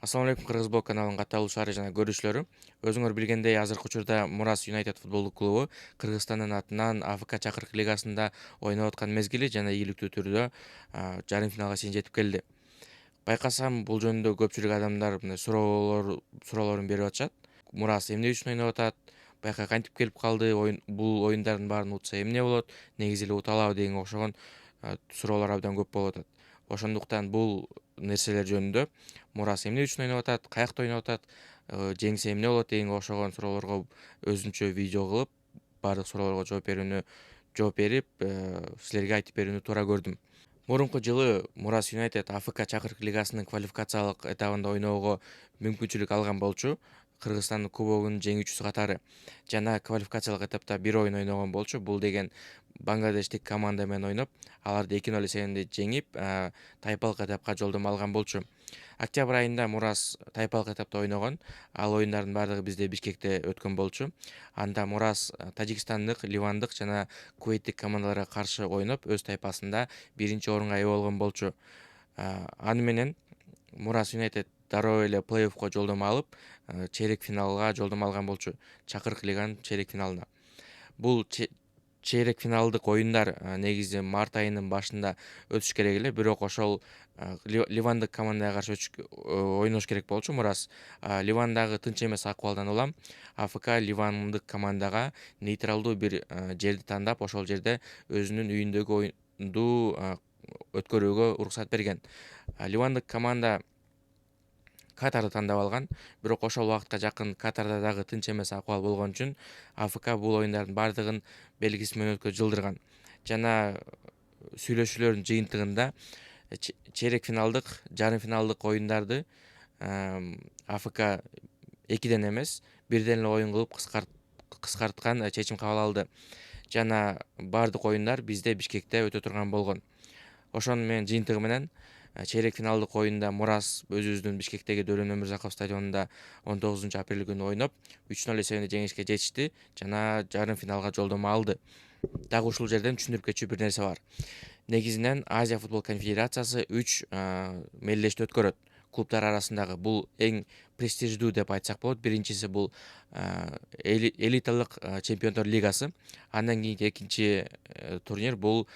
Assalamu алейкум, Кыргызбол каналынын катталуучулары жана көрүүчүлөрү. Өзүңөр билгендей, азыркы учурда Мурас Юнайтед футболдук клубу Кыргызстандын атынан АФК Чакырык лигасында ойноп аткан мезгили жана ийгиликтүү түрдө жарым финалга чейин жетип келди. Байкасам, бул жөнүндө көпчүлүк адамдар мындай суроолорун берип атышат. Мурас эмне үчүн ойноп атат? Байка кантип келип калды? Бул оюндардын баарын утса эмне болот? Негизи эле ута алабы дегенге окшогон суроолор абдан көп болуп атат. Ошондуктан бул нерселер жөнүндө Мурас эмне үчүн ойноп атат, каякта ойноп атат, жеңсе эмне болот дегенге окшогон суроолорго өзүнчө видео кылып, баардык суроолорго жооп берип, силерге айтып берүүнү туура көрдүм. Мурунку жылы Мурас Юнайтед АФК Чакырык лигасынын квалификациялык этабында ойноого мүмкүнчүлүк алган болчу. Кыргызстандын кубогунун жеңүүчүсү катары жана квалификациялык этапта бир оюн ойногон болчу. Бул деген Бангладештик команда менен ойноп, аларды 2-0 эсебинде жеңип, тайпалык этапка жолдомо алган болчу. Октябрь айында Мурас тайпалык этапта ойногон. Ал оюндардын баардыгы бизде Бишкекте өткөн болчу. Анда Мурас тажикстандык, ливандык жана кувейттик командаларга каршы ойноп, өз тайпасында биринчи орунга ээ болгон болчу. Аны менен Мурас Юнайтед дароо эле плей-оффко жолдомо алып, чейрек финалга жолдомо алган болчу. Чакырык лиганын чейрек финалына. Бул чейрек финалдык оюндар негизи март айынын башында өтүш керек эле, бирок ошол ливандык командага каршы ойнош керек болчу Мурас. Ливандагы тынч эмес акыбалдан улам АФК ливандык командага нейтралдуу бир жерди тандап, ошол жерде өзүнүн үйүндөгү оюнду өткөрүүгө уруксат берген. Ливандык команда Катарды тандап алган, бирок ошол убакытка жакын Катарда дагы тынч эмес акыбал болгон үчүн АФК бул оюндардын баардыгын белгисиз мөөнөткө жылдырган. Жана сүйлөшүүлөрдүн жыйынтыгында чейрек финалдык, жарым финалдык оюндарды АФК 2ден эмес, 1ден эле оюн кылып кыскарткан чечим кабыл алды. Жана баардык оюндар бизде Бишкекте өтө турган болгон. Ошонун менен жыйынтыгы менен чейрек финалдык оюнда Мурас өзүбүздүн Бишкектеги Дөрөн Өмүрзаков стадионунда 19-апрель күнү ойноп, 3-0 эсебинде жеңишке жетишти жана жарым финалга жолдомо алды. Дагы ушул жерден түшүндүрүп кетчү бир нерсе бар. Негизинен Азия футбол конфедерациясы 3 мелдешти өткөрөт клубдар арасындагы. Бул эң престиждүү деп айтсак болот. Биринчиси бул элиталык чемпиондор лигасы. Андан кийинки экинчи турнир бул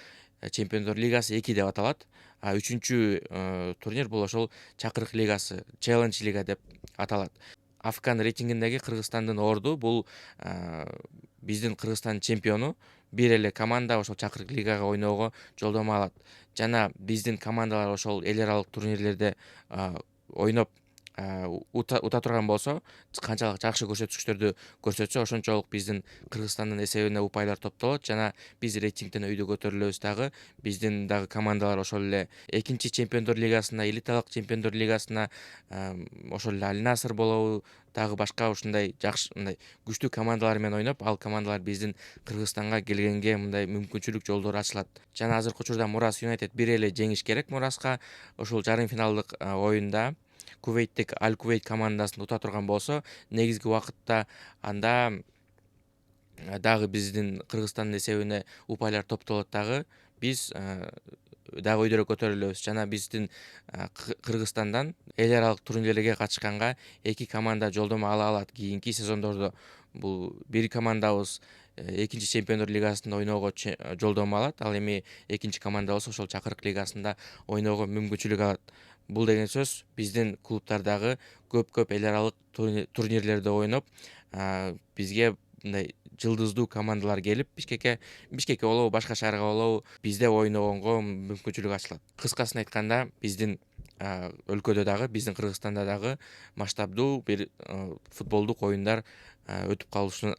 чемпиондор лигасы 2 деп аталат. Үчүнчү турнир бул ошол Чакырык лигасы, Challenge лига деп аталат. АФКнын рейтингиндеги Кыргызстандын орду бул биздин Кыргызстандын чемпиону. Бир эле команда ошол Чакырык лигага ойноого жолдомо алат. Жана биздин командалар ошол эл аралык турнирлерде ойноп ута турган болсо, канчалык жакшы көрсөткүчтөрдү көрсөтсө, ошончолук биздин Кыргызстандын эсебине упайлар топтолот жана биз рейтингден өйдө көтөрүлөбүз дагы. Биздин дагы командалар ошол эле экинчи чемпиондор лигасына, элиталык чемпиондор лигасына, ошол эле Аль Насыр болобу, дагы башка ушундай жакшы мындай күчтүү командалар менен ойноп, ал командалар биздин Кыргызстанга келгенге мындай мүмкүнчүлүк жолдору ачылат. Жана азыркы учурда Мурас Юнайтед бир эле жеңиш керек Мураска. Ошол жарым финалдык оюнда Кувейттик Аль Кувейт командасын ута турган болсо, негизги убакытта анда дагы биздин Кыргызстандын эсебине упайлар топтолот дагы. Биз дагы өйдөрөөк көтөрүлөбүз жана биздин Кыргызстандан эл аралык турнирлерге катышканга 2 команда жолдомо ала алат кийинки сезондордо. Бул бир командабыз экинчи чемпиондор лигасында ойноого жолдомо алат. Ал эми экинчи команда болсо ошол Чакырык лигасында ойноого мүмкүнчүлүк алат. Бул деген сөз биздин клубтар дагы көп эл аралык турнирлерде ойноп, бизге мындай жылдыздуу командалар келип Бишкекке болобу, башка шаарга болобу, бизде ойногонго мүмкүнчүлүк ачылат. Кыскасын айтканда, биздин өлкөдө дагы, биздин Кыргызстанда дагы масштабдуу бир футболдук оюндар өтүп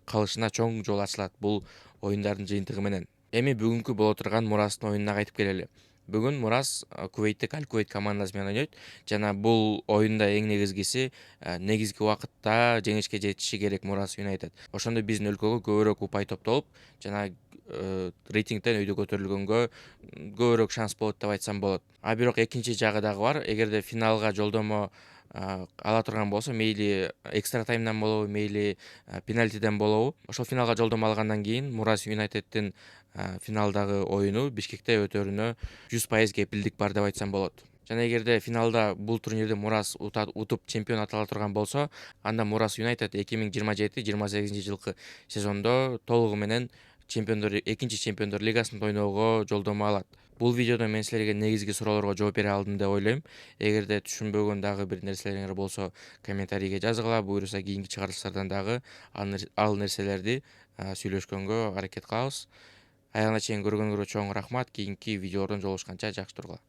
калышына чоң жол ачылат бул оюндардын жыйынтыгы менен. Эми бүгүнкү боло турган Мурастын оюнуна кайтып келели. Бүгүн Мурас Кувейттик Аль Кувейт командасы менен ойнойт жана бул оюнда эң негизгиси негизги убакытта жеңишке жетиши керек Мурас Юнайтед. Ошондо биздин өлкөгө көбүрөөк упай топтолуп жана рейтингден өйдө көтөрүлгөнгө көбүрөөк шанс болот деп айтсам болот. Бирок экинчи жагы дагы бар. Эгерде финалга жолдомо ала турган болсо, мейли экстра таймдан болобу, мейли пенальтиден болобу, ошол финалга жолдомо алгандан кийин Мурас Юнайтеддин финалдагы оюну Бишкекте өтөрүнө 100% кепилдик бар деп айтсам болот. Жана эгерде финалда бул турнирди Мурас утуп чемпион атала турган болсо, анда Мурас Юнайтед 2027-28 жылкы сезондо толугу менен экинчи чемпиондор лигасында ойноого жолдомо алат. Бул видеодо мен силерге негизги суроолорго жооп бере алдым деп ойлойм. Эгерде түшүнбөгөн дагы бир нерселериңер болсо, комментарийге жазгыла. Буюрса кийинки чыгарылыштардан дагы ал нерселерди сүйлөшкөнгө аракет кылабыз. Аягына чейин көргөнгөргө чоң рахмат. Кийинки видеолордон жолугушканча жакшы тургула.